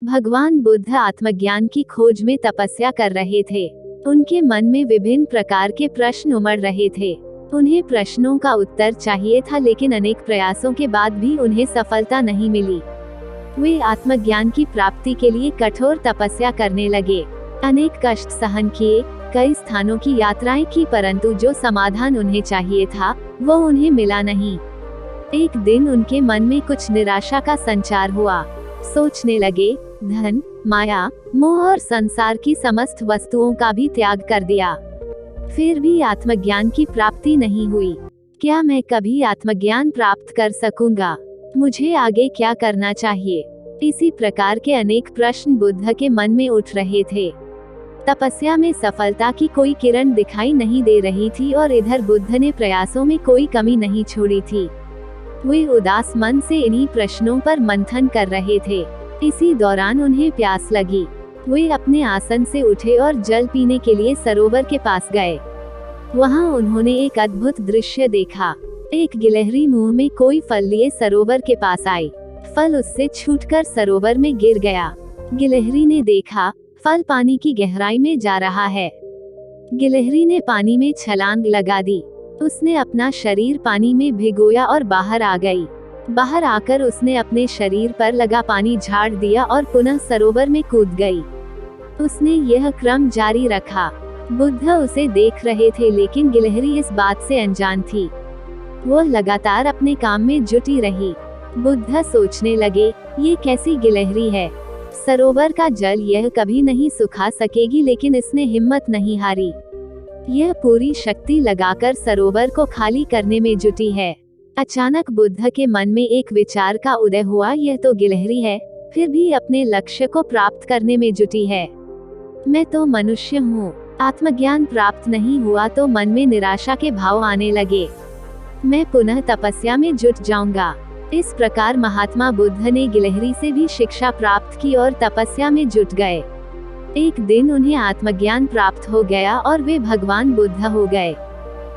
भगवान बुद्ध आत्मज्ञान की खोज में तपस्या कर रहे थे। उनके मन में विभिन्न प्रकार के प्रश्न उमड़ रहे थे। उन्हें प्रश्नों का उत्तर चाहिए था, लेकिन अनेक प्रयासों के बाद भी उन्हें सफलता नहीं मिली। वे आत्मज्ञान की प्राप्ति के लिए कठोर तपस्या करने लगे। अनेक कष्ट सहन किए, कई स्थानों की यात्राएं की, परंतु जो समाधान उन्हें चाहिए था वो उन्हें मिला नहीं। एक दिन उनके मन में कुछ निराशा का संचार हुआ। सोचने लगे, धन, माया, मोह और संसार की समस्त वस्तुओं का भी त्याग कर दिया, फिर भी आत्मज्ञान की प्राप्ति नहीं हुई। क्या मैं कभी आत्मज्ञान प्राप्त कर सकूंगा? मुझे आगे क्या करना चाहिए? इसी प्रकार के अनेक प्रश्न बुद्ध के मन में उठ रहे थे। तपस्या में सफलता की कोई किरण दिखाई नहीं दे रही थी और इधर बुद्ध ने प्रयासों में कोई कमी नहीं छोड़ी थी। वे उदास मन से इन्हीं प्रश्नों पर मंथन कर रहे थे। इसी दौरान उन्हें प्यास लगी। वे अपने आसन से उठे और जल पीने के लिए सरोवर के पास गए। वहां उन्होंने एक अद्भुत दृश्य देखा। एक गिलहरी मुंह में कोई फल लिए सरोवर के पास आई। फल उससे छूटकर सरोवर में गिर गया। गिलहरी ने देखा, फल पानी की गहराई में जा रहा है। गिलहरी ने पानी में छलांग लगा दी। उसने अपना शरीर पानी में भिगोया और बाहर आ गई। बाहर आकर उसने अपने शरीर पर लगा पानी झाड़ दिया और पुनः सरोवर में कूद गई। उसने यह क्रम जारी रखा। बुद्ध उसे देख रहे थे, लेकिन गिलहरी इस बात से अनजान थी। वो लगातार अपने काम में जुटी रही। बुद्ध सोचने लगे, ये कैसी गिलहरी है? सरोवर का जल यह कभी नहीं सुखा सकेगी, लेकिन इसने हिम्मत नहीं हारी। यह पूरी शक्ति लगाकर सरोवर को खाली करने में जुटी है। अचानक बुद्ध के मन में एक विचार का उदय हुआ, यह तो गिलहरी है, फिर भी अपने लक्ष्य को प्राप्त करने में जुटी है। मैं तो मनुष्य हूँ। आत्मज्ञान प्राप्त नहीं हुआ तो मन में निराशा के भाव आने लगे। मैं पुनः तपस्या में जुट जाऊंगा। इस प्रकार महात्मा बुद्ध ने गिलहरी से भी शिक्षा प्राप्त की और तपस्या में जुट गए। एक दिन उन्हें आत्मज्ञान प्राप्त हो गया और वे भगवान बुद्ध हो गए।